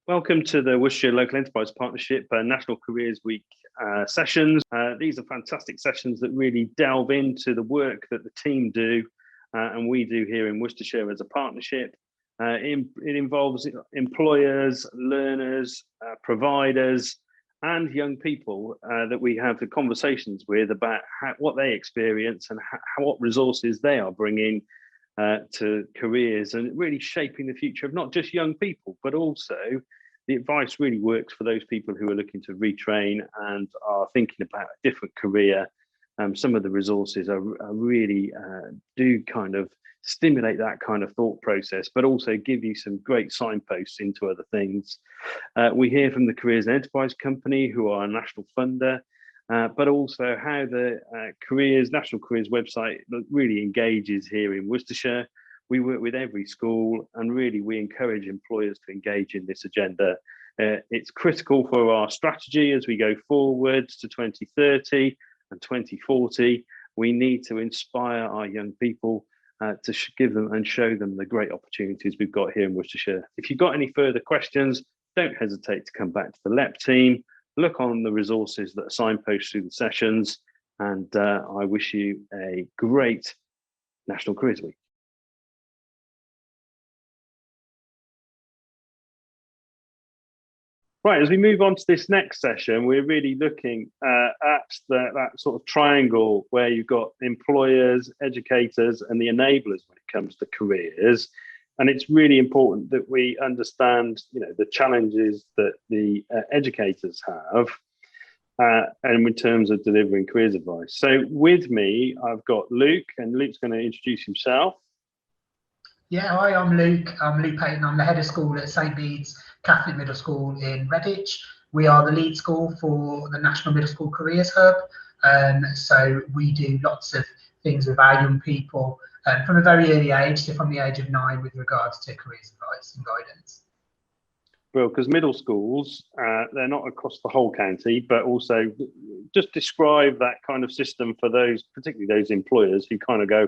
Welcome to the Worcestershire Local Enterprise Partnership National Careers Week sessions. These are fantastic sessions that really delve into the work that the team do and we do here in Worcestershire as a partnership. It involves employers, learners, providers and young people that we have the conversations with about what they experience and what resources they are bringing to careers, and really shaping the future of not just young people, but also the advice really works for those people who are looking to retrain and are thinking about a different career. Some of the resources are really do kind of stimulate that kind of thought process, but also give you some great signposts into other things. We hear from the Careers and Enterprise Company, who are a national funder, but also how the National Careers website really engages here in Worcestershire. We work with every school and really we encourage employers to engage in this agenda. It's critical for our strategy as we go forwards to 2030 and 2040. We need to inspire our young people to give them and show them the great opportunities we've got here in Worcestershire. If you've got any further questions, don't hesitate to come back to the LEP team. Look on the resources that are signposted through the sessions, and I wish you a great National Careers Week. Right, as we move on to this next session, we're really looking at that sort of triangle where you've got employers, educators, and the enablers when it comes to careers. And it's really important that we understand, the challenges that the educators have, and in terms of delivering careers advice. So with me, I've got Luke, and Luke's going to introduce himself. Yeah, hi, I'm Luke. I'm Luke PAYTON. I'm the head of school at St. Bede's Catholic Middle School in Redditch. We are the lead school for the National Middle School Careers Hub. So we do lots of things with our young people from a very early age, so from the age of 9, with regards to careers advice and guidance. Well, because middle schools, they're not across the whole county, but also just describe that kind of system for those, particularly those employers who kind of go,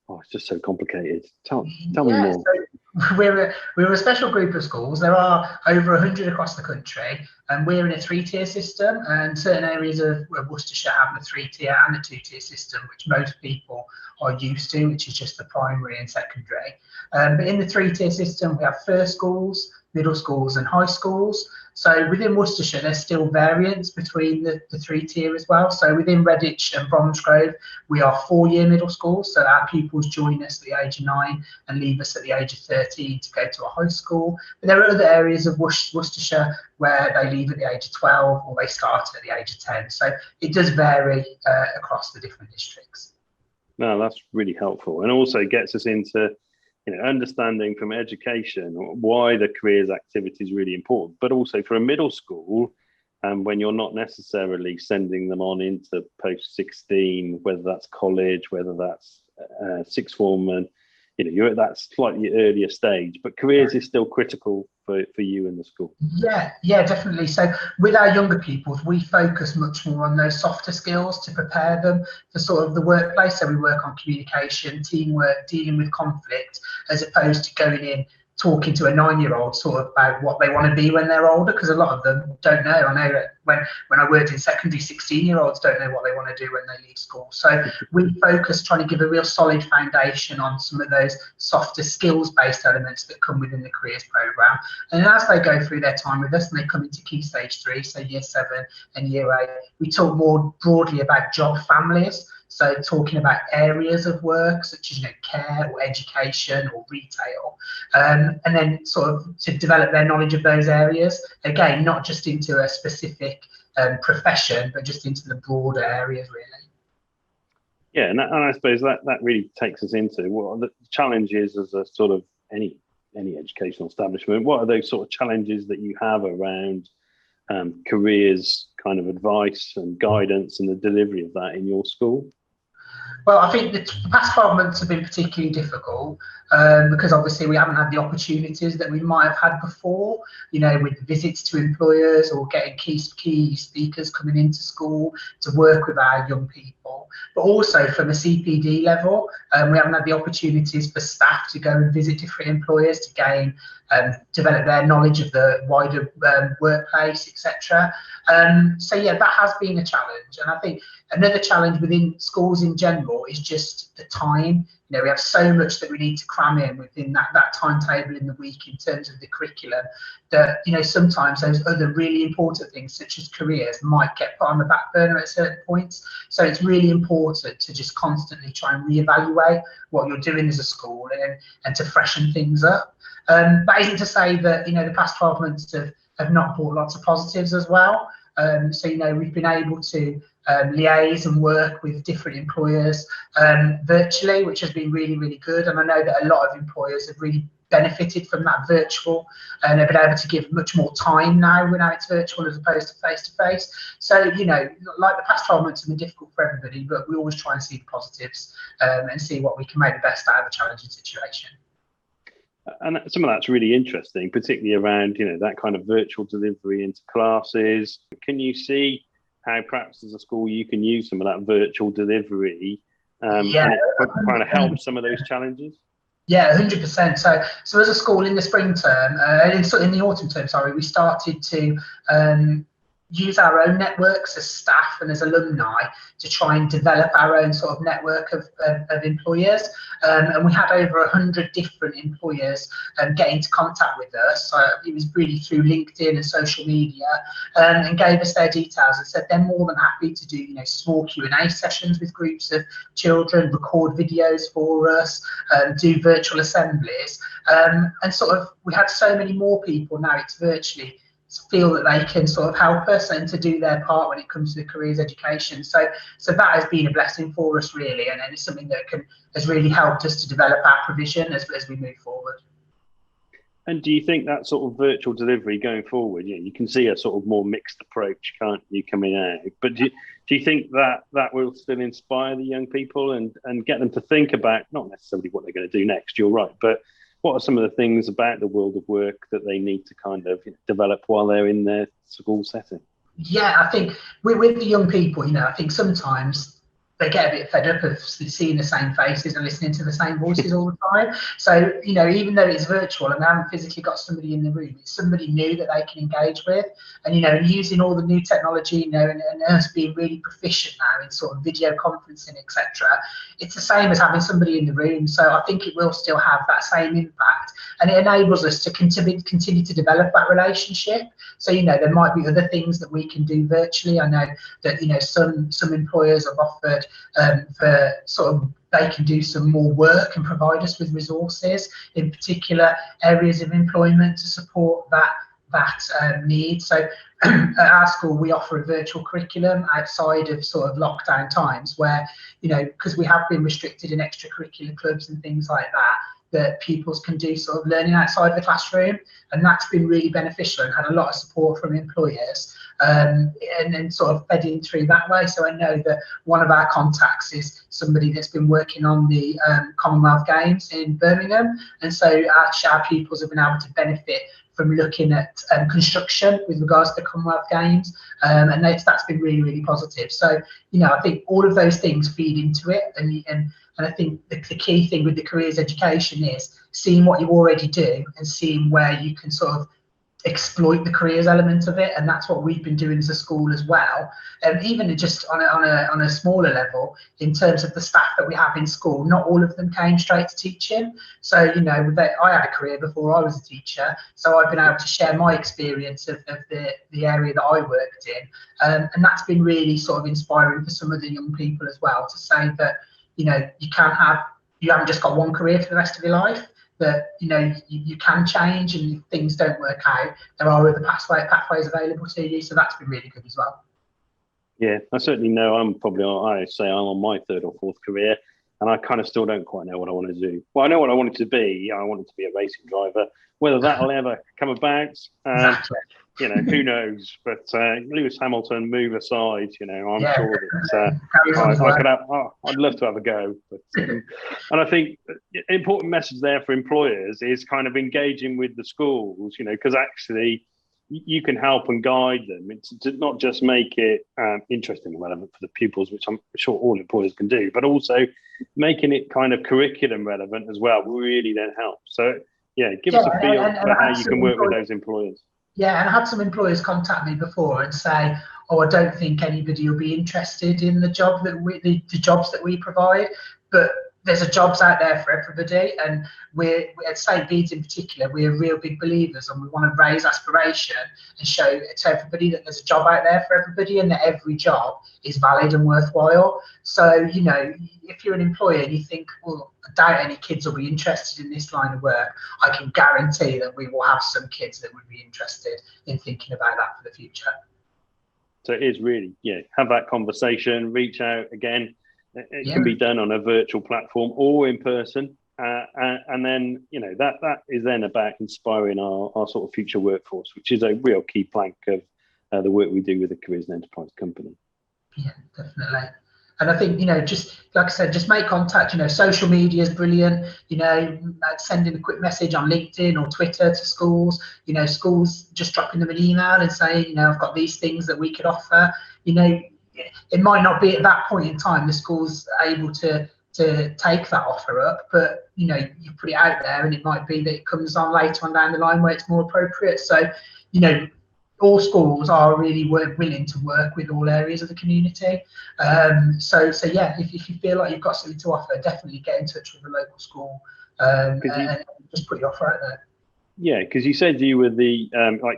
oh, it's just so complicated. Tell me more. So we're a special group of schools. There are over 100 across the country, and we're in a 3-tier system. And certain areas of Worcestershire have a 3-tier and a 2-tier system, which most people are used to, which is just the primary and secondary. But in the 3-tier system, we have first schools, middle schools, and high schools. So within Worcestershire, there's still variance between the 3-tier as well. So within Redditch and Bromsgrove, we are 4-year middle schools. So our pupils join us at the age of 9 and leave us at the age of 13 to go to a high school. But there are other areas of Worcestershire where they leave at the age of 12 or they start at the age of 10. So it does vary across the different districts. No, that's really helpful, and also gets us into understanding from education why the careers activity is really important, but also for a middle school, when you're not necessarily sending them on into post 16, whether that's college, whether that's sixth form, and you're at that slightly earlier stage, but careers is still critical for you in the school. Yeah, definitely. So with our younger pupils, we focus much more on those softer skills to prepare them for sort of the workplace. So we work on communication, teamwork, dealing with conflict, as opposed to going in talking to a 9-year-old sort of about what they want to be when they're older, because a lot of them don't know. I know that when I worked in secondary, 16-year-olds don't know what they want to do when they leave school. So we focus trying to give a real solid foundation on some of those softer skills-based elements that come within the careers programme. And as they go through their time with us and they come into Key Stage 3, so Year 7 and Year 8, we talk more broadly about job families. So talking about areas of work such as care or education or retail, and then sort of to develop their knowledge of those areas. Again, not just into a specific profession, but just into the broader areas really. Yeah, and I suppose that really takes us into what are the challenges as a sort of any educational establishment. What are those sort of challenges that you have around careers kind of advice and guidance and the delivery of that in your school? Well, I think the past 12 months have been particularly difficult because obviously we haven't had the opportunities that we might have had before, you know, with visits to employers or getting key speakers coming into school to work with our young people. But also from a CPD level, we haven't had the opportunities for staff to go and visit different employers to gain, develop their knowledge of the wider workplace, etc. So yeah, that has been a challenge. And I think another challenge within schools in general is just the time. You know, we have so much that we need to cram in within that timetable in the week in terms of the curriculum that, you know, sometimes those other really important things such as careers might get put on the back burner at certain points. So it's really important to just constantly try and reevaluate what you're doing as a school and to freshen things up. That isn't to say that, you know, the past 12 months have not brought lots of positives as well. So, you know, we've been able to liaise and work with different employers virtually, which has been really, really good. And I know that a lot of employers have really benefited from that virtual, and they've been able to give much more time now when it's virtual as opposed to face to face. So, you know, like the past 12 months have been difficult for everybody, but we always try and see the positives and see what we can make the best out of a challenging situation. And some of that's really interesting, particularly around, you know, that kind of virtual delivery into classes. Can you see how perhaps as a school you can use some of that virtual delivery and kind of help some of those challenges? Yeah, 100%. So as a school in the spring term, in the autumn term, sorry, we started to use our own networks as staff and as alumni to try and develop our own sort of network of employers. And we had over 100 different employers get into contact with us. So it was really through LinkedIn and social media, and gave us their details and said they're more than happy to do, you know, small Q&A sessions with groups of children, record videos for us, do virtual assemblies. And sort of we had so many more people now it's virtually feel that they can sort of help us and to do their part when it comes to the careers education. So that has been a blessing for us really, and it's something that has really helped us to develop our provision as we move forward. And do you think that sort of virtual delivery going forward, you know, you can see a sort of more mixed approach, can't you, coming out? But do you think that will still inspire the young people and get them to think about not necessarily what they're going to do next, you're right, but what are some of the things about the world of work that they need to kind of develop while they're in their school setting? Yeah, I think with the young people, you know, I think sometimes they get a bit fed up of seeing the same faces and listening to the same voices all the time. So, you know, even though it's virtual and they haven't physically got somebody in the room, it's somebody new that they can engage with. And, you know, using all the new technology, you know, and us being really proficient now in sort of video conferencing, etc., it's the same as having somebody in the room. So I think it will still have that same impact. And it enables us to continue to develop that relationship. So, you know, there might be other things that we can do virtually. I know that, you know, some employers have offered for sort of they can do some more work and provide us with resources in particular areas of employment to support that need. So at our school we offer a virtual curriculum outside of sort of lockdown times where, you know, because we have been restricted in extracurricular clubs and things like that pupils can do sort of learning outside the classroom, and that's been really beneficial and had a lot of support from employers and then sort of fed in through that way. So I know that one of our contacts is somebody that's been working on the Commonwealth Games in Birmingham, and so our pupils have been able to benefit from looking at construction with regards to the Commonwealth Games, and that's been really, really positive. So, you know, I think all of those things feed into it, and I think the key thing with the careers education is seeing what you already do and seeing where you can sort of exploit the careers element of it, and that's what we've been doing as a school as well. Even just on a smaller level, in terms of the staff that we have in school, not all of them came straight to teaching. So, you know, I had a career before I was a teacher, so I've been able to share my experience of the area that I worked in, and that's been really sort of inspiring for some of the young people as well, to say that, you know, you haven't just got one career for the rest of your life, that, you know, you can change, and if things don't work out, there are other pathways available to you. So that's been really good as well. Yeah, I certainly know I say I'm on my third or fourth career. and I kind of still don't quite know what I want to do. Well, I know what I wanted to be. I wanted to be a racing driver. Whether that'll ever come about, Exactly. who knows? But Lewis Hamilton, move aside. I'm Yeah, sure that carries on his way. I'd love to have a go. But and I think an important message there for employers is kind of engaging with the schools. Because actually you can help and guide them. It's to not just make it interesting and relevant for the pupils, which I'm sure all employers can do, but also making it kind of curriculum relevant as well really then helps. So give us a feel for how you can work with those employers. Yeah, and I had some employers contact me before and say, "Oh, I don't think anybody will be interested in the job that the jobs that we provide." But there's jobs out there for everybody, and we're at St. Bede's in particular, we're real big believers, and we want to raise aspiration and show to everybody that there's a job out there for everybody, and that every job is valid and worthwhile. So if you're an employer and you think, well, I doubt any kids will be interested in this line of work, I can guarantee that we will have some kids that would be interested in thinking about that for the future. So it is really, have that conversation, reach out again. It can be done on a virtual platform or in person. And then, that is then about inspiring our sort of future workforce, which is a real key plank of the work we do with the Careers and Enterprise company. Yeah, definitely. And I think, just like I said, just make contact. Social media is brilliant. Sending a quick message on LinkedIn or Twitter to schools. Schools just dropping them an email and saying, I've got these things that we could offer. It might not be at that point in time the school's able to take that offer up, but you put it out there, and it might be that it comes on later on down the line where it's more appropriate. So, all schools are really willing to work with all areas of the community. So yeah, if you feel like you've got something to offer, definitely get in touch with the local school and just put your offer out there. Yeah, because you said you were the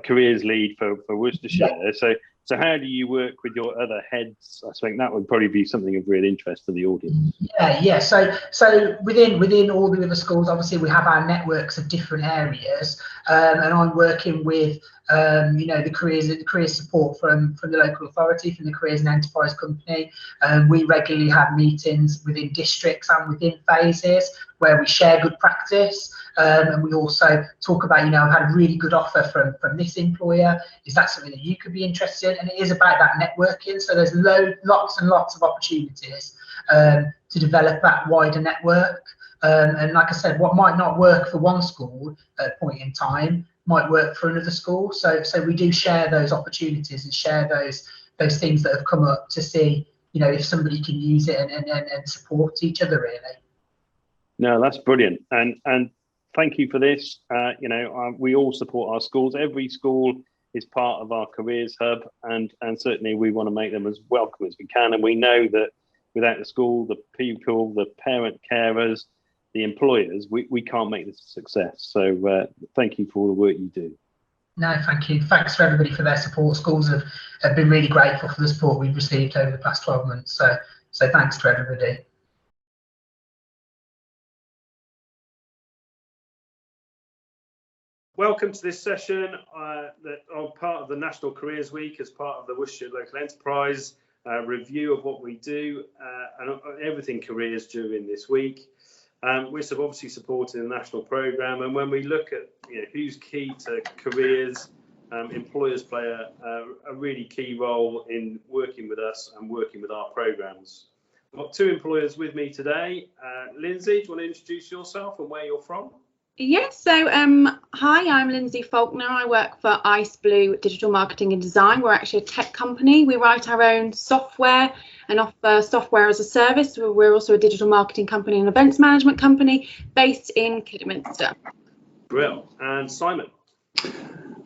careers lead for Worcestershire. Yeah. So how do you work with your other heads? I think that would probably be something of real interest to the audience. Yeah. So within all the other schools, obviously we have our networks of different areas, and I'm working with the career support from the local authority, from the Careers and Enterprise company. We regularly have meetings within districts and within phases where we share good practice. And we also talk about, I've had a really good offer from this employer. Is that something that you could be interested in? And it is about that networking. So there's lots and lots of opportunities to develop that wider network. And like I said, what might not work for one school at a point in time might work for another school. So we do share those opportunities and share those things that have come up to see, if somebody can use it and support each other really. No, that's brilliant. And thank you for this. We all support our schools. Every school is part of our careers hub, and certainly we want to make them as welcome as we can. And we know that without the school, the pupil, the parent carers, the employers, we can't make this a success. So thank you for all the work you do. No, thank you. Thanks for everybody for their support. Schools have been really grateful for the support we've received over the past 12 months. So thanks to everybody. Welcome to this session that are part of the National Careers Week as part of the Worcestershire Local Enterprise review of what we do and everything careers during this week. We're obviously supporting the national programme, and when we look at who's key to careers, employers play a really key role in working with us and working with our programmes. I've got two employers with me today. Lindsay, do you want to introduce yourself and where you're from? Yes, so hi, I'm Lindsay Faulkner. I work for Ice Blue Digital Marketing and Design. We're actually a tech company. We write our own software and offer software as a service. We're also a digital marketing company and events management company based in Kidderminster. Brill. And Simon?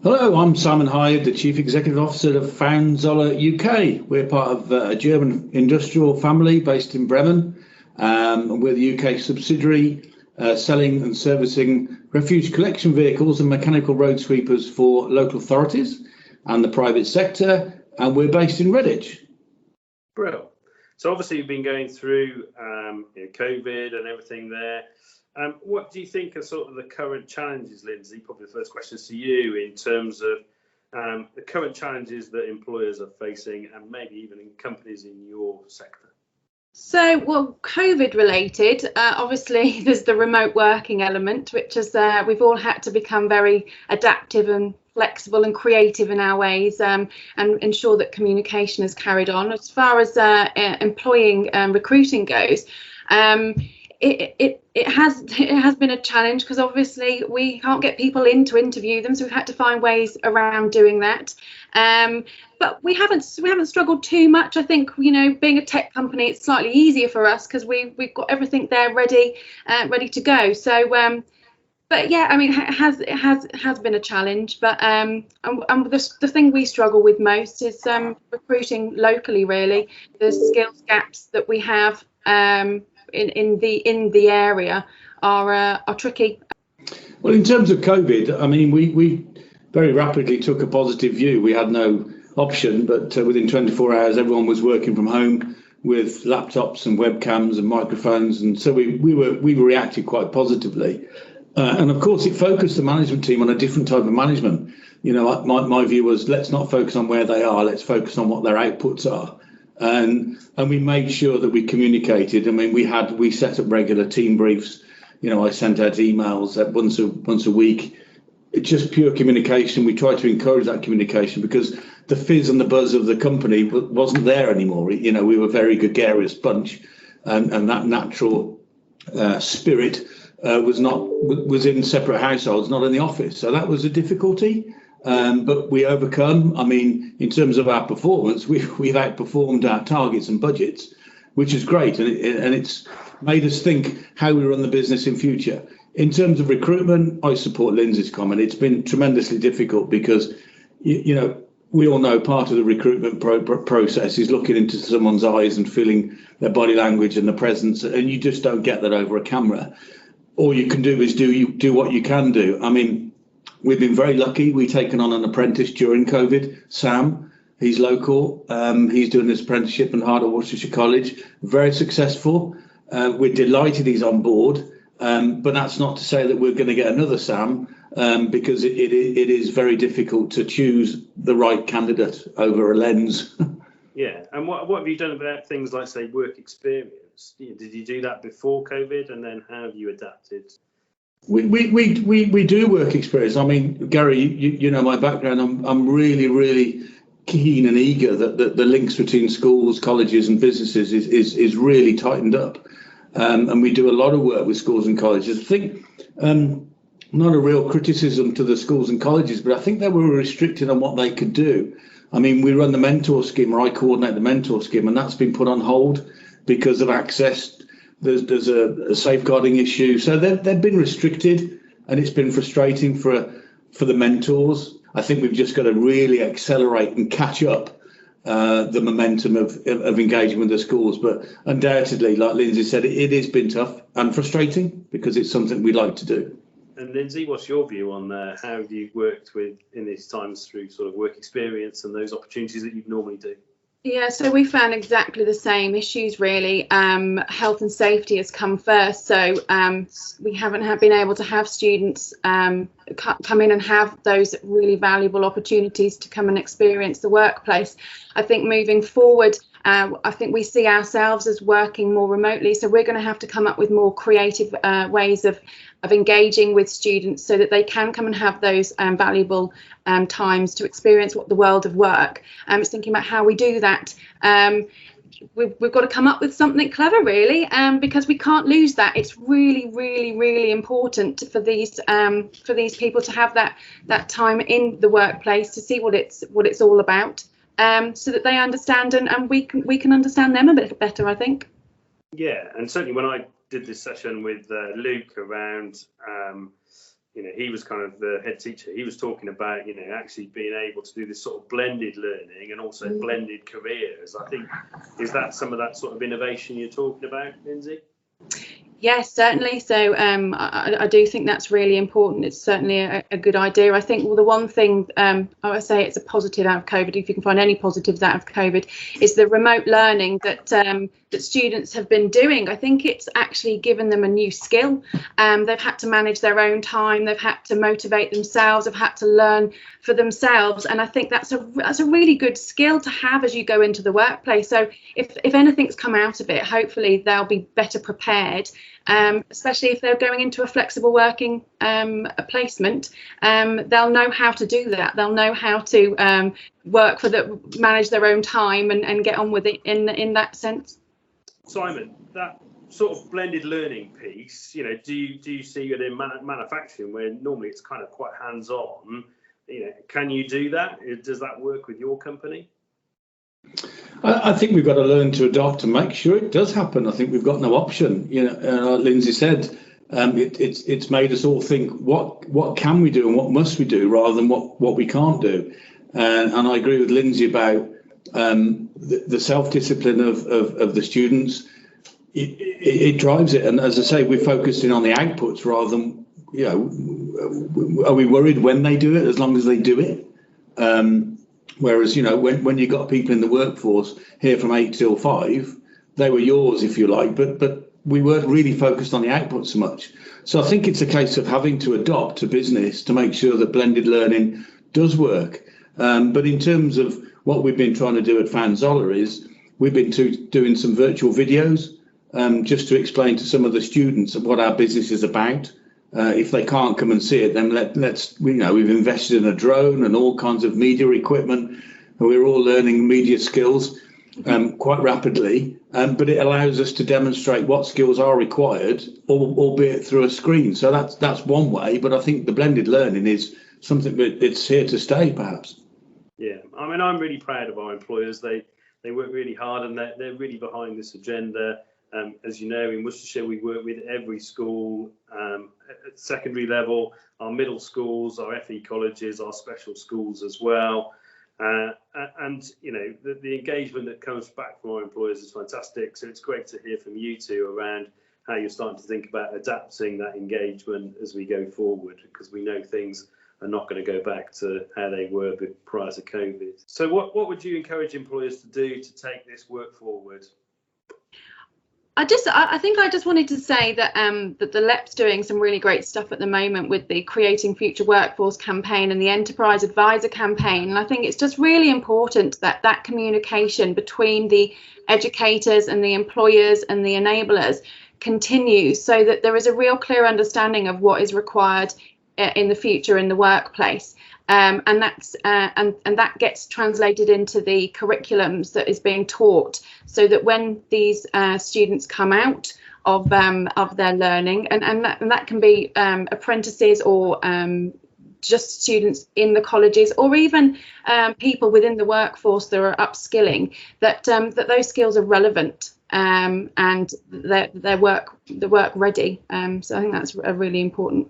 Hello, I'm Simon Hyde, the Chief Executive Officer of Foundzoller UK. We're part of a German industrial family based in Bremen. We're the UK subsidiary selling and servicing refuse collection vehicles and mechanical road sweepers for local authorities and the private sector, and we're based in Redditch. Brilliant. So obviously you've been going through COVID and everything there. What do you think are sort of the current challenges, Lindsay? Probably the first question is to you in terms of the current challenges that employers are facing and maybe even in companies in your sector. So, well, COVID related, obviously there's the remote working element, which is we've all had to become very adaptive and flexible and creative in our ways, and ensure that communication is carried on. As far as employing recruiting goes, it has been a challenge, because obviously we can't get people in to interview them, so we've had to find ways around doing that. But we haven't struggled too much. I think, you know, being a tech company, it's slightly easier for us because we've got everything there ready to go. So but yeah, I mean, it has been a challenge, but and the thing we struggle with most is recruiting locally. Really, the skills gaps that we have in the area are tricky. Well, in terms of COVID, I mean, we very rapidly took a positive view. We had no option, but within 24 hours, everyone was working from home with laptops and webcams and microphones, and so we reacted quite positively. And of course, it focused the management team on a different type of management. You know, my view was, let's not focus on where they are, let's focus on what their outputs are. And we made sure that we communicated. I mean, we set up regular team briefs. You know, I sent out emails once a week. It's just pure communication. We tried to encourage that communication because the fizz and the buzz of the company wasn't there anymore. You know, we were a very gregarious bunch, and that natural spirit was in separate households, not in the office. So that was a difficulty, but we overcome. I mean, in terms of our performance, we've outperformed our targets and budgets, which is great, and it's made us think how we run the business in future. In terms of recruitment, I support Lindsay's comment. It's been tremendously difficult because, you know, we all know part of the recruitment process is looking into someone's eyes and feeling their body language and the presence, and you just don't get that over a camera. All you can do is do what you can do. I mean, we've been very lucky. We've taken on an apprentice during COVID, Sam. He's local. He's doing his apprenticeship in HYDE at Worcestershire College. Very successful. We're delighted he's on board. But that's not to say that we're going to get another Sam, because it is very difficult to choose the right candidate over a lens. Yeah, and what have you done about things like, say, work experience? Did you do that before COVID, and then how have you adapted? We do work experience. I mean, Gary, you know my background. I'm really keen and eager that the links between schools, colleges, and businesses is really tightened up. And we do a lot of work with schools and colleges. I think not a real criticism to the schools and colleges, but I think they were restricted on what they could do. I mean, we run the mentor scheme, or I coordinate the mentor scheme, and that's been put on hold because of access. There's a safeguarding issue. So they've been restricted, and it's been frustrating for the mentors. I think we've just got to really accelerate and catch up the momentum of engaging with the schools. But undoubtedly, like Lindsay said, it has been tough and frustrating because it's something we like to do. And Lindsay, what's your view on how have you worked with in these times through sort of work experience and those opportunities that you'd normally do? Yeah, so we found exactly the same issues, really. Health and safety has come first, so we haven't been able to have students come in and have those really valuable opportunities to come and experience the workplace. I think moving forward, I think we see ourselves as working more remotely, so we're going to have to come up with more creative ways of engaging with students so that they can come and have those valuable times to experience what the world of work. It's thinking about how we do that. We've got to come up with something clever, really, because we can't lose that. It's really important for these people to have that time in the workplace to see what it's all about, so that they understand and we can understand them a bit better, I think. Yeah, and certainly when I did this session with Luke around, he was kind of the head teacher. He was talking about, actually being able to do this sort of blended learning and also blended careers. I think, is that some of that sort of innovation you're talking about, Lindsay? Yes, certainly. So I do think that's really important. It's certainly a good idea. I think, well, the one thing I would say it's a positive out of COVID, if you can find any positives out of COVID, is the remote learning that that students have been doing. I think it's actually given them a new skill. They've had to manage their own time, they've had to motivate themselves, they've had to learn for themselves, and I think that's a really good skill to have as you go into the workplace. So if anything's come out of it, hopefully they'll be better prepared, especially if they're going into a flexible working placement. They'll know how to do that. They'll know how to manage their own time and get on with it in that sense. Simon, that sort of blended learning piece, you know, do you see it in manufacturing where normally it's kind of quite hands-on? You know, can you do that? Does that work with your company? I think we've got to learn to adopt and make sure it does happen. I think we've got no option. You know, like Lindsay said, it's made us all think what can we do and what must we do rather than what we can't do. And I agree with Lindsay about the self-discipline of the students. It drives it, and as I say, we're focusing on the outputs rather than, you know, are we worried when they do it as long as they do it? Whereas, you know, when you got people in the workforce here from 8 till 5, they were yours, if you like, but we weren't really focused on the output so much. So I think it's a case of having to adopt a business to make sure that blended learning does work. But in terms of what we've been trying to do at Fanzola is we've been doing some virtual videos just to explain to some of the students what our business is about. If they can't come and see it, then we've invested in a drone and all kinds of media equipment, and we're all learning media skills quite rapidly. But it allows us to demonstrate what skills are required, albeit through a screen. So that's one way. But I think the blended learning is something that it's here to stay, perhaps. Yeah, I mean, I'm really proud of our employers. They work really hard and they're really behind this agenda. As you know, in Worcestershire, we work with every school at secondary level, our middle schools, our FE colleges, our special schools as well. And, you know, the engagement that comes back from our employers is fantastic. So it's great to hear from you two around how you're starting to think about adapting that engagement as we go forward, because we know things are not going to go back to how they were prior to COVID. So what would you encourage employers to do to take this work forward? I think I just wanted to say that that the LEP's doing some really great stuff at the moment with the Creating Future Workforce campaign and the Enterprise Advisor campaign. And I think it's just really important that that communication between the educators and the employers and the enablers continues, so that there is a real clear understanding of what is required in the future in the workplace. And that gets translated into the curriculums that is being taught, so that when these students come out of their learning, and that can be apprentices or just students in the colleges, or even people within the workforce that are upskilling, that those skills are relevant and they're work ready. So I think that's a really important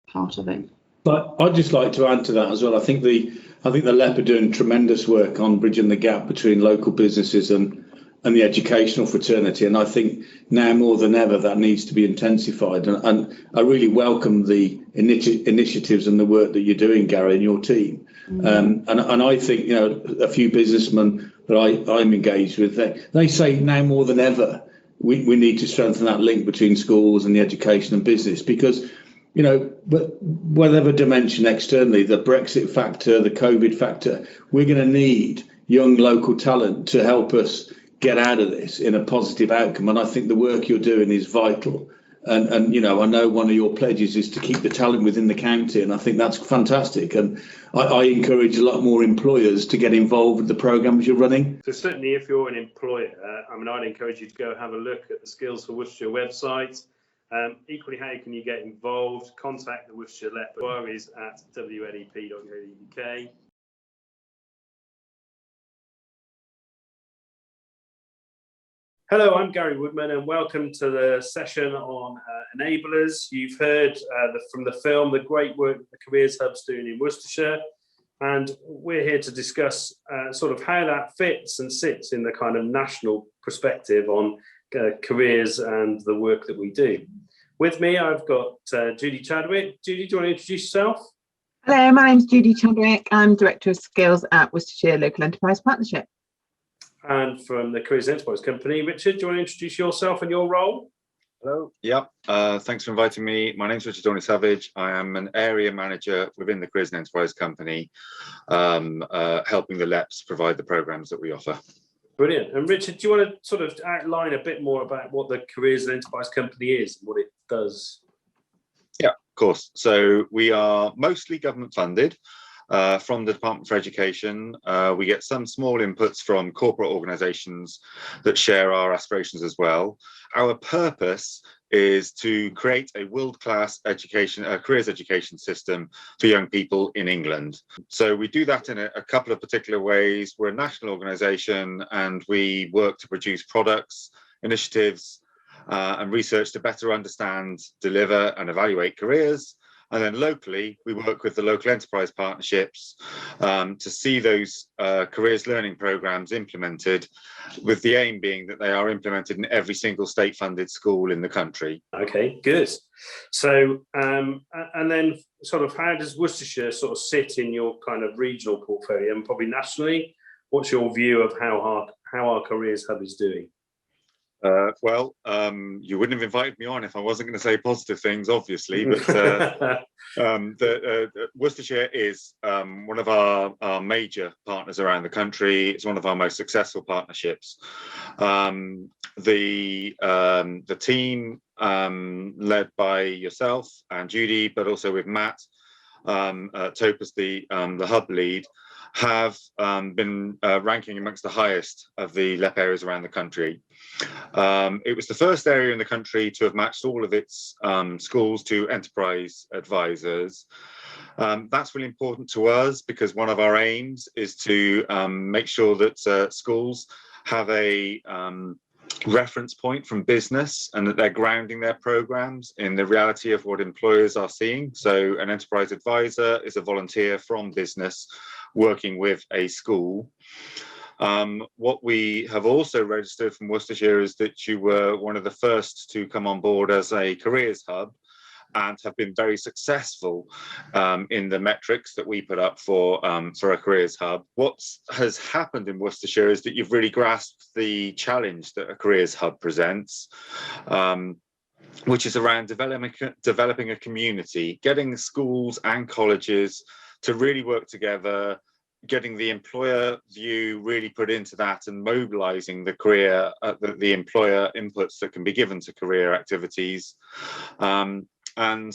part of it. But I'd just like to add to that as well. I think the LEP are doing tremendous work on bridging the gap between local businesses and the educational fraternity. And I think now more than ever that needs to be intensified. And I really welcome the initiatives and the work that you're doing, Gary, and your team. And I think, you know, a few businessmen that I'm engaged with, they say now more than ever we need to strengthen that link between schools and the education and business, because, you know, but whatever dimension externally, the Brexit factor, the COVID factor, we're going to need young local talent to help us get out of this in a positive outcome. And I think the work you're doing is vital. And you know, I know one of your pledges is to keep the talent within the county, and I think that's fantastic. And I encourage a lot more employers to get involved with the programmes you're running. So certainly if you're an employer, I mean, I'd encourage you to go have a look at the Skills for Worcestershire website. Equally, how can you get involved? Contact the Worcestershire LEP. Inquiries at wlep.co.uk. Hello, I'm Gary Woodman, and welcome to the session on enablers. You've heard from the film the great work that the Careers Hub's doing in Worcestershire, and we're here to discuss sort of how that fits and sits in the kind of national perspective on careers and the work that we do. With me, I've got Judy Chadwick. Judy, do you want to introduce yourself? Hello, my name's Judy Chadwick. I'm Director of Skills at Worcestershire Local Enterprise Partnership. and from the Careers and Enterprise Company. Richard, do you want to introduce yourself and your role? Hello. Yep. Thanks for inviting me. My name is Richard Savage. I am an area manager within the Careers and Enterprise Company, helping the LEPs provide the programs that we offer. Brilliant. And Richard, do you want to sort of outline a bit more about what the Careers and Enterprise Company is and what it does? Yeah, of course. So we are mostly government funded. From the Department for Education, we get some small inputs from corporate organisations that share our aspirations as well. Our purpose is to create a world-class education, careers education system for young people in England. So we do that in a couple of particular ways. We're a national organisation and we work to produce products, initiatives, and research to better understand, deliver and evaluate careers. And then locally, we work with the local enterprise partnerships to see those careers learning programs implemented, with the aim being that they are implemented in every single state-funded school in the country. Okay, good. So, and then sort of how does Worcestershire sort of sit in your kind of regional portfolio and probably nationally? What's your view of how our Careers Hub is doing? You wouldn't have invited me on if I wasn't going to say positive things, obviously, but Worcestershire is one of our major partners around the country. It's one of our most successful partnerships. The team led by yourself and Judy, but also with Matt Topus, the hub lead, have been ranking amongst the highest of the LEP areas around the country. It was the first area in the country to have matched all of its schools to enterprise advisors. That's really important to us because one of our aims is to make sure that schools have a reference point from business and that they're grounding their programs in the reality of what employers are seeing. So an enterprise advisor is a volunteer from business working with a school. What we have also registered from Worcestershire is that you were one of the first to come on board as a careers hub and have been very successful in the metrics that we put up for a careers hub. What has happened in Worcestershire is that you've really grasped the challenge that a careers hub presents, which is around developing a community, getting schools and colleges to really work together, getting the employer view really put into that and mobilizing the career, the employer inputs that can be given to career activities, and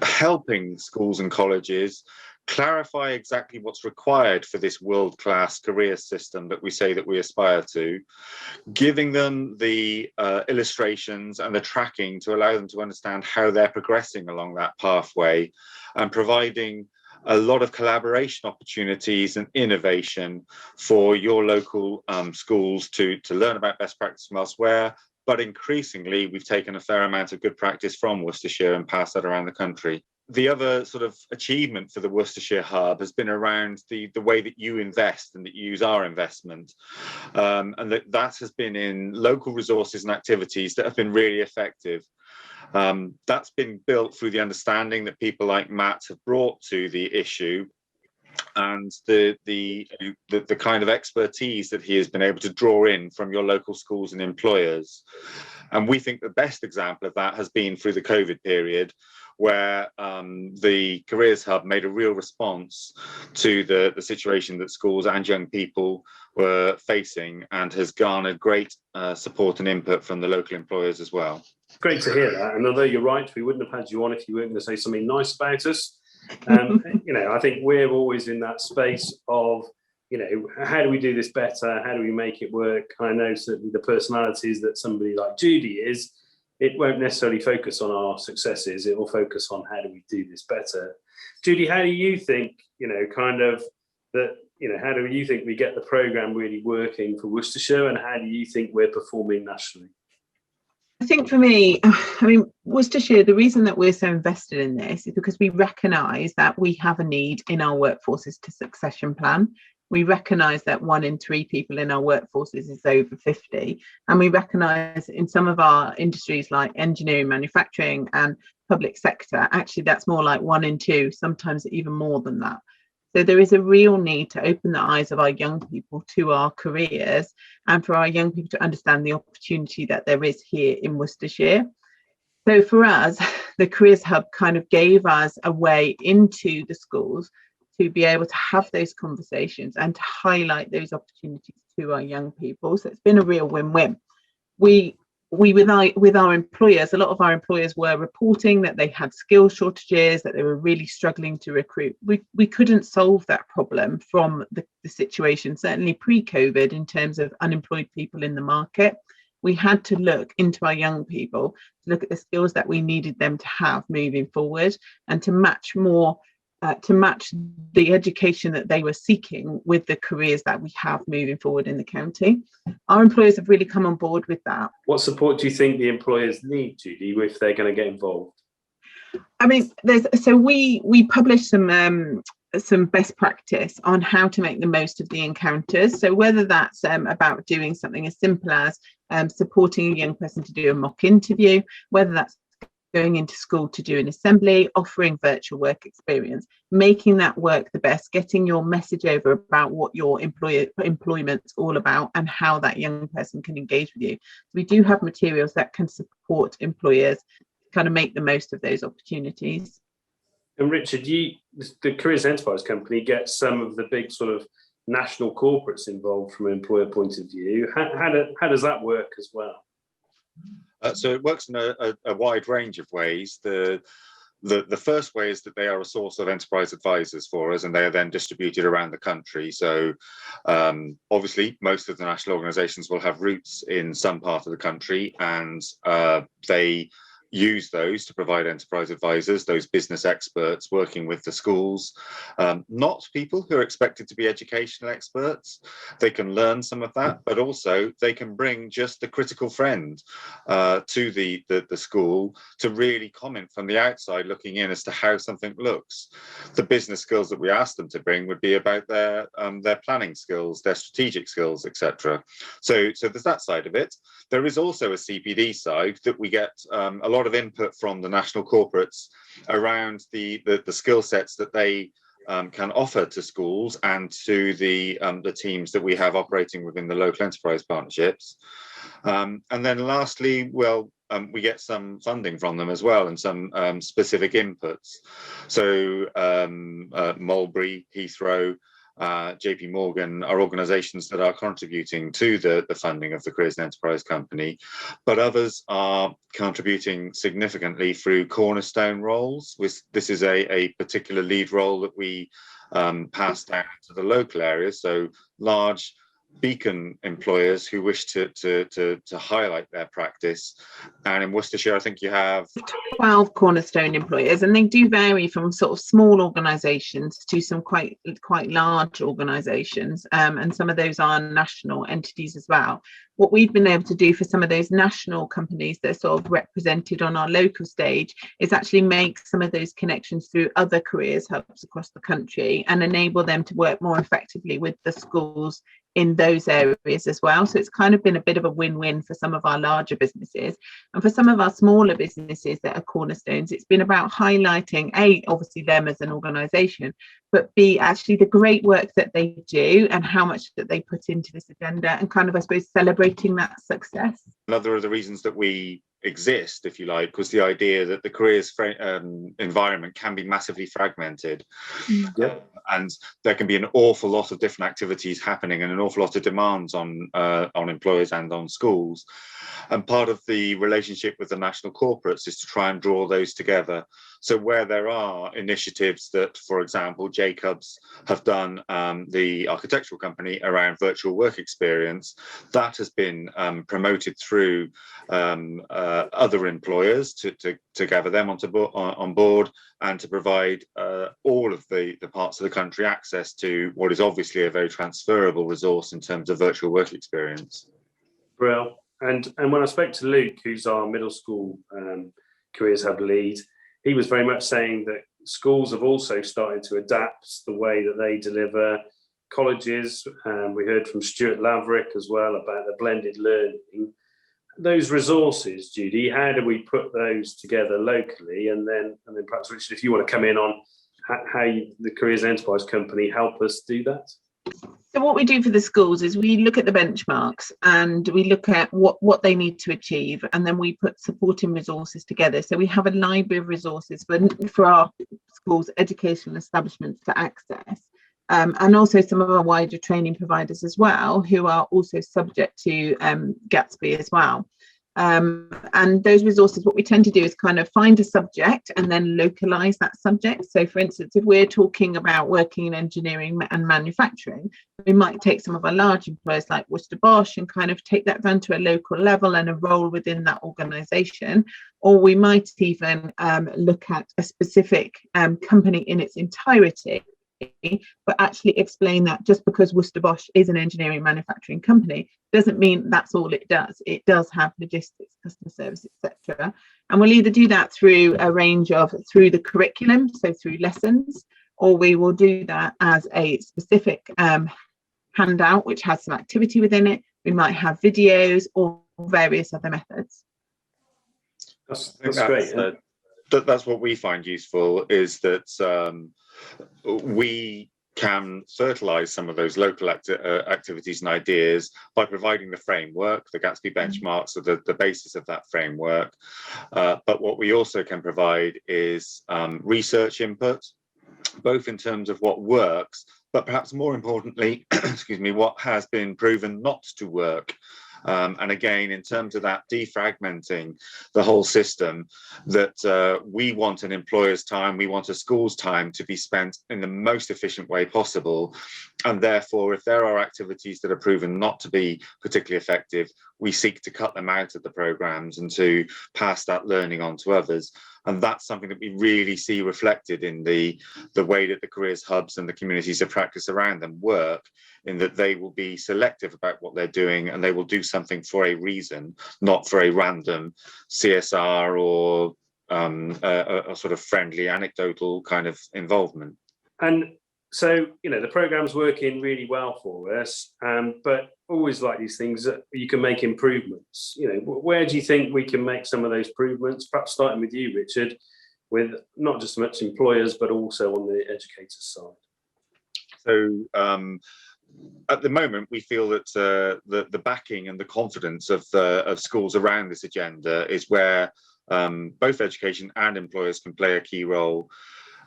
helping schools and colleges clarify exactly what's required for this world-class career system that we say that we aspire to, giving them the illustrations and the tracking to allow them to understand how they're progressing along that pathway, and providing a lot of collaboration opportunities and innovation for your local schools to learn about best practice from elsewhere. But increasingly, we've taken a fair amount of good practice from Worcestershire and passed that around the country. The other sort of achievement for the Worcestershire Hub has been around the way that you invest and that you use our investment. And that has been in local resources and activities that have been really effective. That's been built through the understanding that people like Matt have brought to the issue, and the kind of expertise that he has been able to draw in from your local schools and employers. And we think the best example of that has been through the COVID period, where the Careers Hub made a real response to the situation that schools and young people were facing, and has garnered great support and input from the local employers as well. Great to hear that. And although you're right, we wouldn't have had you on if you weren't going to say something nice about us. I think we're always in that space of, how do we do this better? How do we make it work? I know certainly the personalities that somebody like Judy is, it won't necessarily focus on our successes. It will focus on how do we do this better. Judy, how do you think, how do you think we get the programme really working for Worcestershire, and how do you think we're performing nationally? I think for me, Worcestershire, the reason that we're so invested in this is because we recognise that we have a need in our workforces to succession plan. We recognise that 1 in 3 people in our workforces is over 50. And we recognise in some of our industries like engineering, manufacturing and public sector, actually that's more like 1 in 2, sometimes even more than that. So there is a real need to open the eyes of our young people to our careers, and for our young people to understand the opportunity that there is here in Worcestershire. So for us, the Careers Hub kind of gave us a way into the schools to be able to have those conversations and to highlight those opportunities to our young people. So it's been a real win-win. We with our employers, a lot of our employers were reporting that they had skill shortages, that they were really struggling to recruit. We couldn't solve that problem from the situation, certainly pre-COVID, in terms of unemployed people in the market. We had to look into our young people, to look at the skills that we needed them to have moving forward, and to match the education that they were seeking with the careers that we have moving forward in the county. Our employers have really come on board with that. What support do you think the employers need, Judy, if they're going to get involved? I mean, we published some best practice on how to make the most of the encounters. So whether that's about doing something as simple as supporting a young person to do a mock interview, whether that's going into school to do an assembly, offering virtual work experience, making that work the best, getting your message over about what your employment's all about and how that young person can engage with you. We do have materials that can support employers to kind of make the most of those opportunities. And Richard, the Careers Enterprise Company gets some of the big sort of national corporates involved from an employer point of view. How does that work as well? So it works in a wide range of ways. The first way is that they are a source of enterprise advisors for us, and they are then distributed around the country. So obviously, most of the national organisations will have roots in some part of the country, and they use those to provide enterprise advisors, those business experts working with the schools, not people who are expected to be educational experts. They can learn some of that, but also they can bring just the critical friend to the school to really comment from the outside looking in as to how something looks. The business skills that we ask them to bring would be about their planning skills, their strategic skills, etc. So there's that side of it. There is also a CPD side that we get a lot of input from the national corporates around the skill sets that they can offer to schools and to the teams that we have operating within the local enterprise partnerships. And then lastly, we get some funding from them as well and some specific inputs. So Mulberry, Heathrow, JP Morgan are organisations that are contributing to the funding of the Careers and Enterprise Company, but others are contributing significantly through cornerstone roles. This is a particular lead role that we pass down to the local areas, so large beacon employers who wish to highlight their practice. And in Worcestershire, I think you have 12 cornerstone employers, and they do vary from sort of small organisations to some quite large organisations, and some of those are national entities as well. What we've been able to do for some of those national companies that are sort of represented on our local stage is actually make some of those connections through other careers hubs across the country and enable them to work more effectively with the schools in those areas as well. So it's kind of been a bit of a win-win for some of our larger businesses, and for some of our smaller businesses that are cornerstones, it's been about highlighting obviously them as an organisation, but B, actually the great work that they do and how much that they put into this agenda, and kind of, I suppose, celebrating that success. Another of the reasons that we exist, if you like, was the idea that the careers environment can be massively fragmented. And there can be an awful lot of different activities happening and an awful lot of demands on employers and on schools. And part of the relationship with the national corporates is to try and draw those together. So where there are initiatives that, for example, GIBBS have done, the architectural company, around virtual work experience, that has been promoted through other employers to gather them on board and to provide all of the parts of the country access to what is obviously a very transferable resource in terms of virtual work experience. Brill. And when I spoke to Luke, who's our middle school Careers Hub lead, he was very much saying that schools have also started to adapt the way that they deliver. Colleges, we heard from Stuart Laverick as well about the blended learning. Those resources, Judy, how do we put those together locally? And then perhaps, Richard, if you want to come in on the Careers and Enterprise Company help us do that? So what we do for the schools is we look at the benchmarks and we look at what they need to achieve, and then we put supporting resources together. So we have a library of resources for our schools, educational establishments to access, and also some of our wider training providers as well, who are also subject to GATSB as well. And those resources, what we tend to do is kind of find a subject and then localize that subject. So for instance, if we're talking about working in engineering and manufacturing, we might take some of our large employers like Worcester Bosch and kind of take that down to a local level and a role within that organization. Or we might even look at a specific company in its entirety, but actually explain that just because Worcester Bosch is an engineering manufacturing company doesn't mean that's all it does. It does have logistics, customer service, etc. And we'll either do that through a range of through the curriculum, so through lessons, or we will do that as a specific handout which has some activity within it. We might have videos or various other methods. That's great. That's what we find useful, is that we can fertilize some of those local activities and ideas by providing the framework. The GATSB benchmarks are the basis of that framework. But what we also can provide is research input, both in terms of what works, but perhaps more importantly, excuse me, what has been proven not to work. And again, in terms of that defragmenting the whole system, that we want an employer's time, we want a school's time to be spent in the most efficient way possible. And therefore, if there are activities that are proven not to be particularly effective, we seek to cut them out of the programs and to pass that learning on to others. And that's something that we really see reflected in the way that the careers hubs and the communities of practice around them work, in that they will be selective about what they're doing and they will do something for a reason, not for a random CSR or a sort of friendly anecdotal kind of involvement. And so, the program's working really well for us, but always like these things, you can make improvements. Where do you think we can make some of those improvements? Perhaps starting with you, Richard, with not just so much employers, but also on the educators' side. So at the moment, we feel that the backing and the confidence of schools around this agenda is where both education and employers can play a key role.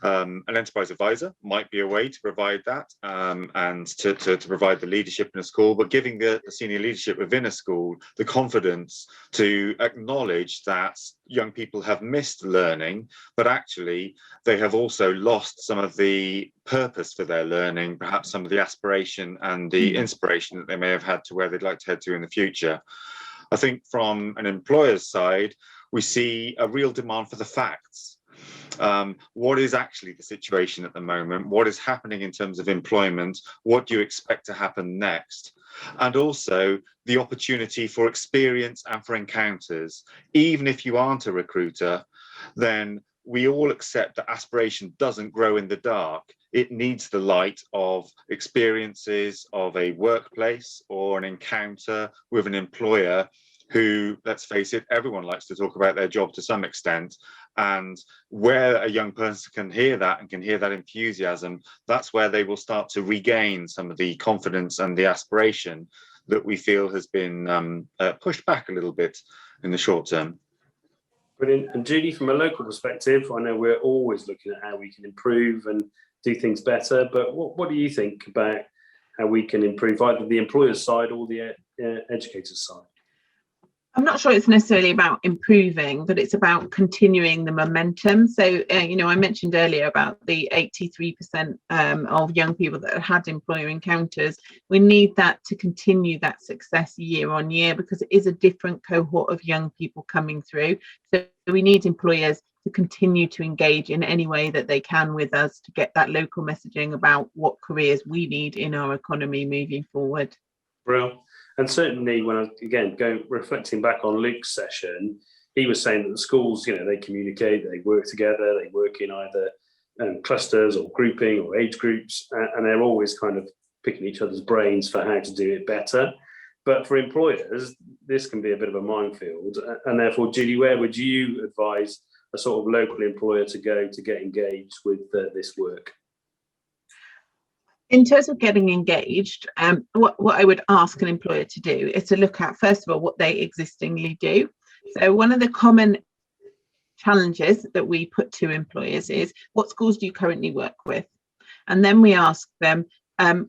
An enterprise advisor might be a way to provide that and to provide the leadership in a school, but giving the senior leadership within a school the confidence to acknowledge that young people have missed learning, but actually they have also lost some of the purpose for their learning, perhaps some of the aspiration and the inspiration that they may have had to where they'd like to head to in the future. I think from an employer's side, we see a real demand for the facts. What is actually the situation at the moment? What is happening in terms of employment? What do you expect to happen next? And also the opportunity for experience and for encounters. Even if you aren't a recruiter, then we all accept that aspiration doesn't grow in the dark. It needs the light of experiences of a workplace or an encounter with an employer who, let's face it, everyone likes to talk about their job to some extent. And where a young person can hear that and can hear that enthusiasm, that's where they will start to regain some of the confidence and the aspiration that we feel has been pushed back a little bit in the short term. Brilliant. And Judy, from a local perspective, I know we're always looking at how we can improve and do things better, but what do you think about how we can improve either the employer's side or the educator's side? I'm not sure it's necessarily about improving, but it's about continuing the momentum. So, I mentioned earlier about the 83% of young people that had employer encounters. We need that to continue that success year on year, because it is a different cohort of young people coming through. So we need employers to continue to engage in any way that they can with us to get that local messaging about what careers we need in our economy moving forward. Brilliant. And certainly when I, again, reflecting back on Luke's session, he was saying that the schools, they communicate, they work together, they work in either clusters or grouping or age groups, and they're always kind of picking each other's brains for how to do it better. But for employers, this can be a bit of a minefield. And therefore, Judy, where would you advise a sort of local employer to go to get engaged with this work? In terms of getting engaged, what I would ask an employer to do is to look at, first of all, what they existingly do. So one of the common challenges that we put to employers is, what schools do you currently work with? And then we ask them,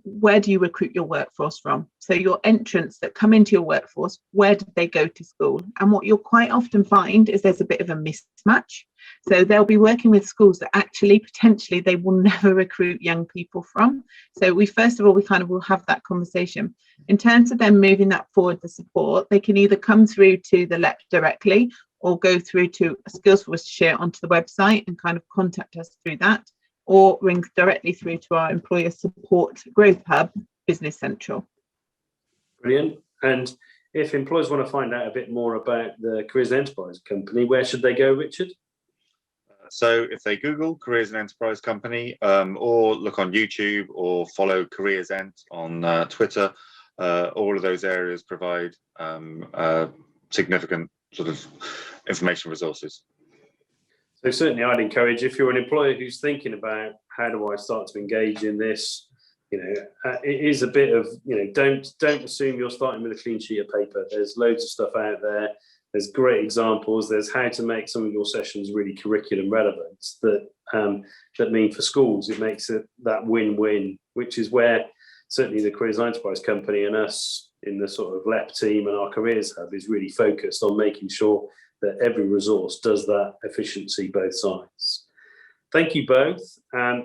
where do you recruit your workforce from? So your entrants that come into your workforce, where did they go to school? And what you'll quite often find is there's a bit of a mismatch. So they'll be working with schools that actually potentially they will never recruit young people from. So we first of all, we kind of will have that conversation. In terms of them moving that forward for support, they can either come through to the LEP directly or go through to Skills for Worcestershire onto the website and kind of contact us through that, or ring directly through to our employer support growth hub, Business Central. Brilliant. And if employers want to find out a bit more about the Careers and Enterprise Company, where should they go, Richard? So if they Google Careers and Enterprise Company, or look on YouTube, or follow Careers Ent on Twitter, all of those areas provide significant sort of information resources. So certainly I'd encourage, if you're an employer who's thinking about how do I start to engage in this, it is a bit of, don't assume you're starting with a clean sheet of paper. There's loads of stuff out there. There's great examples. There's how to make some of your sessions really curriculum relevant that mean for schools. It makes it that win-win, which is where certainly the Careers and Enterprise Company and us in the sort of LEP team and our Careers Hub is really focused on making sure that every resource does that efficiency both sides. Thank you both.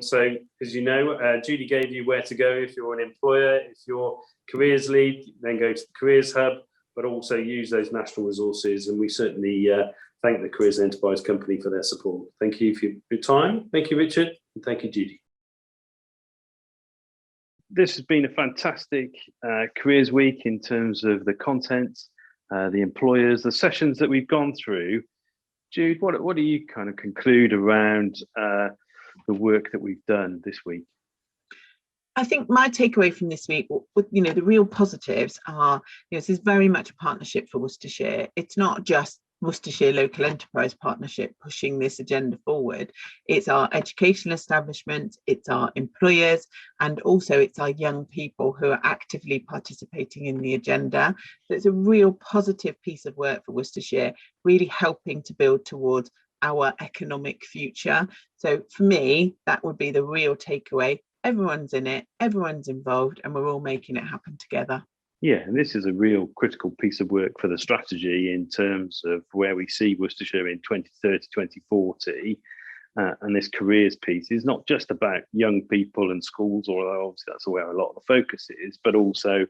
So as you know, Judy gave you where to go if you're an employer. If you're careers lead, then go to the Careers Hub, but also use those national resources. And we certainly thank the Careers and Enterprise Company for their support. Thank you for your time. Thank you, Richard. And thank you, Judy. This has been a fantastic Careers Week in terms of the content, the employers, the sessions that we've gone through. Jude, what do you kind of conclude around the work that we've done this week? I think my takeaway from this week, the real positives are, this is very much a partnership for Worcestershire. It's not just Worcestershire Local Enterprise Partnership pushing this agenda forward. It's our educational establishments, it's our employers, and also it's our young people who are actively participating in the agenda. So it's a real positive piece of work for Worcestershire, really helping to build towards our economic future. So for me, that would be the real takeaway. Everyone's in it, everyone's involved, and we're all making it happen together. Yeah, and this is a real critical piece of work for the strategy in terms of where we see Worcestershire in 2030, 2040. And this careers piece is not just about young people and schools, although obviously that's where a lot of the focus is, but also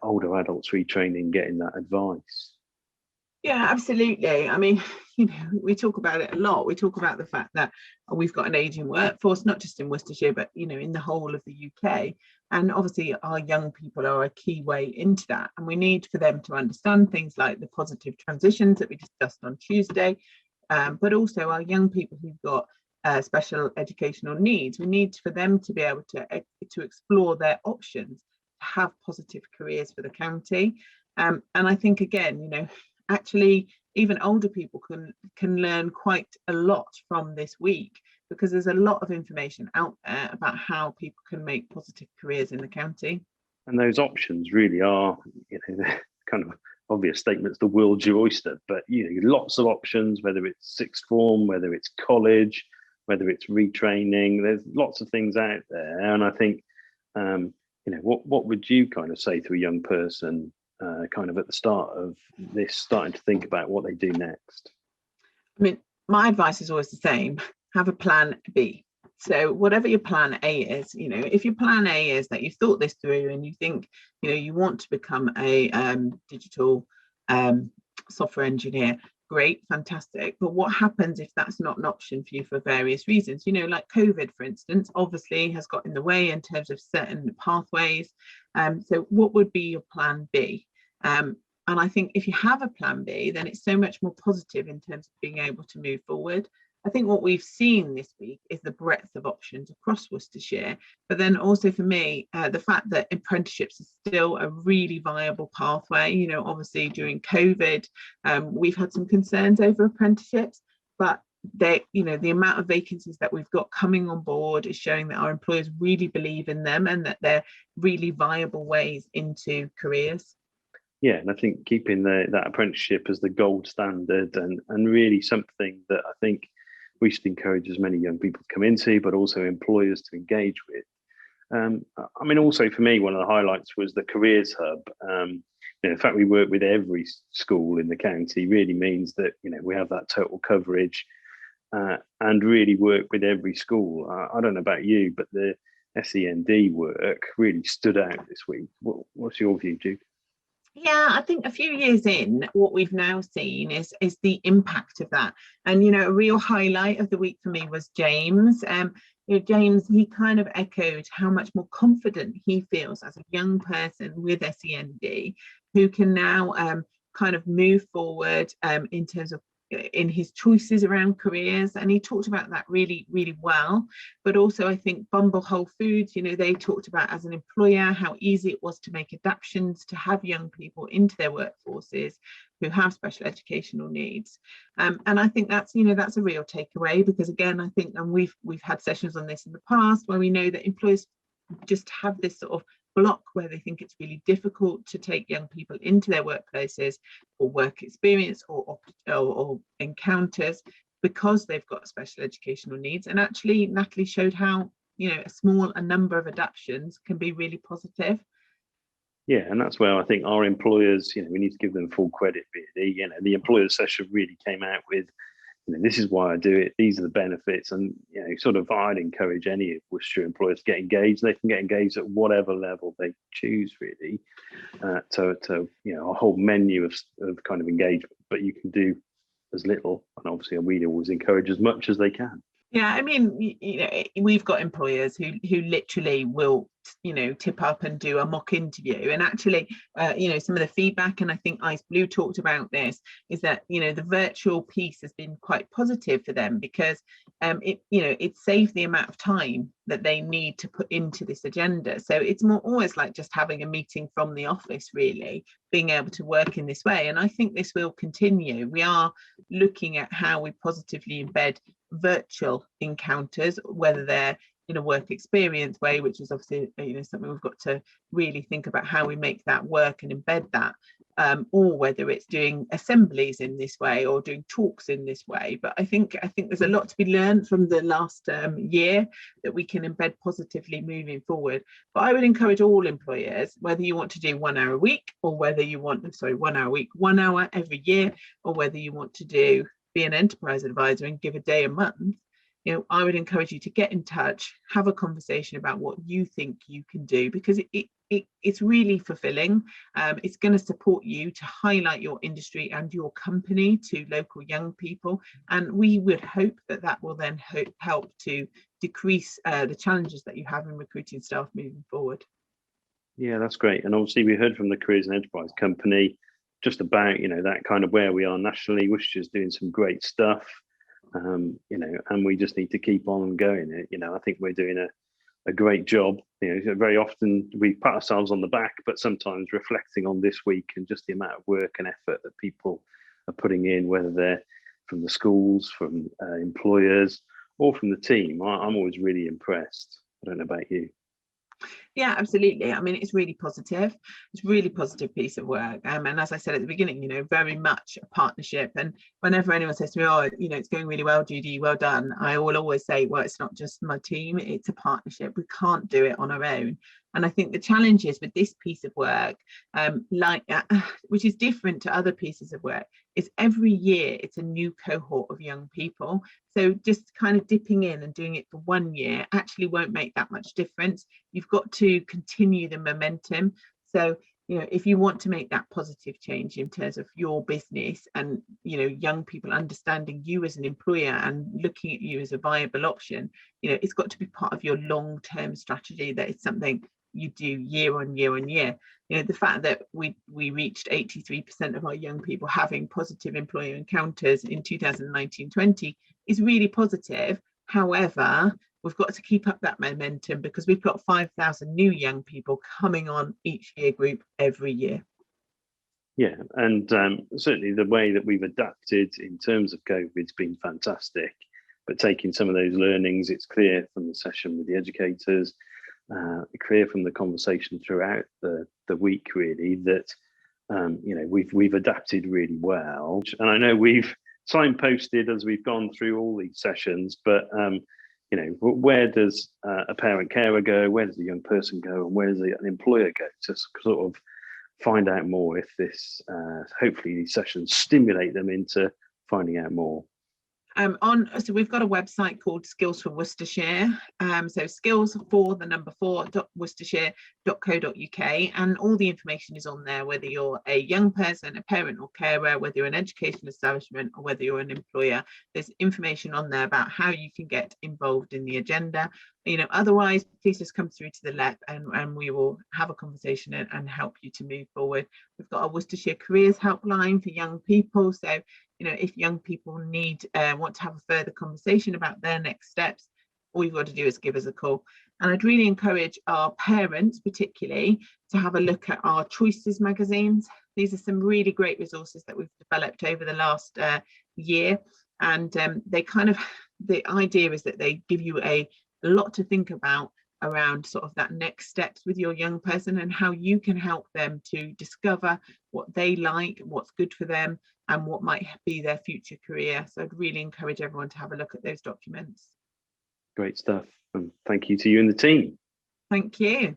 older adults retraining, getting that advice. Yeah, absolutely. I mean, we talk about it a lot. We talk about the fact that we've got an ageing workforce, not just in Worcestershire, but, in the whole of the UK. And obviously our young people are a key way into that. And we need for them to understand things like the positive transitions that we discussed on Tuesday, but also our young people who've got special educational needs. We need for them to be able to explore their options, to have positive careers for the county. And I think, again, actually even older people can learn quite a lot from this week, because there's a lot of information out there about how people can make positive careers in the county. And those options really are, kind of obvious statements, the world's your oyster, but lots of options, whether it's sixth form, whether it's college, whether it's retraining, there's lots of things out there. And I think, what would you kind of say to a young person kind of at the start of this, starting to think about what they do next? I mean, my advice is always the same: have a plan B. So whatever your plan A is, if your plan A is that you've thought this through and you think, you want to become a digital software engineer, great, fantastic. But what happens if that's not an option for you for various reasons? Like COVID, for instance, obviously has got in the way in terms of certain pathways. So what would be your plan B? And I think if you have a plan B, then it's so much more positive in terms of being able to move forward. I think what we've seen this week is the breadth of options across Worcestershire, but then also for me, the fact that apprenticeships is still a really viable pathway. Obviously during COVID, we've had some concerns over apprenticeships, but the amount of vacancies that we've got coming on board is showing that our employers really believe in them and that they're really viable ways into careers. Yeah, and I think keeping that apprenticeship as the gold standard and really something that I think we should encourage as many young people to come into, but also employers to engage with. I mean, also for me, one of the highlights was the Careers Hub. The fact we work with every school in the county really means that we have that total coverage and really work with every school. I don't know about you, but the SEND work really stood out this week. What's your view, Jude? Yeah, I think a few years in, what we've now seen is the impact of that. And, a real highlight of the week for me was James. James, he kind of echoed how much more confident he feels as a young person with SEND, who can now kind of move forward in terms of in his choices around careers, and he talked about that really, really well. But also I think Bumble Whole Foods, they talked about as an employer how easy it was to make adaptations to have young people into their workforces who have special educational needs, and I think that's that's a real takeaway, because again I think, and we've had sessions on this in the past where we know that employers just have this sort of block where they think it's really difficult to take young people into their workplaces or work experience or encounters because they've got special educational needs. And actually Natalie showed how a number of adaptations can be really positive. Yeah, and that's where I think our employers, we need to give them full credit, really. The employers session really came out with, this is why I do it, these are the benefits, and I'd encourage any of Worcestershire employers to get engaged. They can get engaged at whatever level they choose, really, to a whole menu of kind of engagement, but you can do as little, and obviously we always encourage as much as they can. Yeah, I mean, we've got employers who literally will tip up and do a mock interview, and actually some of the feedback, and I think Ice Blue talked about this, is that the virtual piece has been quite positive for them, because it saved the amount of time that they need to put into this agenda. So it's more always like just having a meeting from the office, really, being able to work in this way. And I think this will continue. We are looking at how we positively embed virtual encounters, whether they're in a work experience way, which is obviously something we've got to really think about how we make that work and embed that, or whether it's doing assemblies in this way or doing talks in this way. But I think there's a lot to be learned from the last year that we can embed positively moving forward. But I would encourage all employers, whether you want to do 1 hour a week, or whether you want 1 hour a week, 1 hour every year, or whether you want to be an enterprise advisor and give a day a month, I would encourage you to get in touch, have a conversation about what you think you can do, because it's really fulfilling. It's going to support you to highlight your industry and your company to local young people, and we would hope that will then help to decrease the challenges that you have in recruiting staff moving forward. Yeah, that's great. And obviously we heard from the Careers and Enterprise Company just about that kind of where we are nationally. Worcestershire's doing some great stuff. And we just need to keep on going. I think we're doing a great job. Very often we pat ourselves on the back, but sometimes reflecting on this week and just the amount of work and effort that people are putting in, whether they're from the schools, from employers, or from the team, I'm always really impressed. I don't know about you. Yeah, absolutely. I mean, it's really positive. It's a really positive piece of work. And as I said at the beginning, very much a partnership. And whenever anyone says to me, oh, it's going really well, Judy, well done, I will always say, well, it's not just my team, it's a partnership. We can't do it on our own. And I think the challenge is with this piece of work, which is different to other pieces of work, is every year it's a new cohort of young people. So just kind of dipping in and doing it for 1 year actually won't make that much difference. You've got to continue the momentum. So, if you want to make that positive change in terms of your business and, young people understanding you as an employer and looking at you as a viable option, it's got to be part of your long-term strategy. That it's something you do year on year on year. The fact that we reached 83% of our young people having positive employer encounters in 2019-20 is really positive. However, we've got to keep up that momentum, because we've got 5,000 new young people coming on each year group every year. Yeah, and certainly the way that we've adapted in terms of COVID's been fantastic. But taking some of those learnings, it's clear from the session with the educators, clear from the conversation throughout the week, really, that we've adapted really well. And I know we've signposted as we've gone through all these sessions, but where does a parent carer go? Where does a young person go? And where does an employer go to sort of find out more if this, hopefully these sessions stimulate them into finding out more? So we've got a website called Skills for Worcestershire. So skills for the number 4.worcestershire.co.uk, and all the information is on there, whether you're a young person, a parent or carer, whether you're an education establishment or whether you're an employer. There's information on there about how you can get involved in the agenda. Otherwise, please just come through to the LEP and we will have a conversation and help you to move forward. We've got a Worcestershire Careers Helpline for young people. So if young people want to have a further conversation about their next steps, all you've got to do is give us a call. And I'd really encourage our parents particularly to have a look at our Choices magazines. These are some really great resources that we've developed over the last year, and the idea is that they give you a lot to think about around sort of that next steps with your young person and how you can help them to discover what they like, what's good for them, and what might be their future career. So I'd really encourage everyone to have a look at those documents. Great stuff. And thank you to you and the team. Thank you.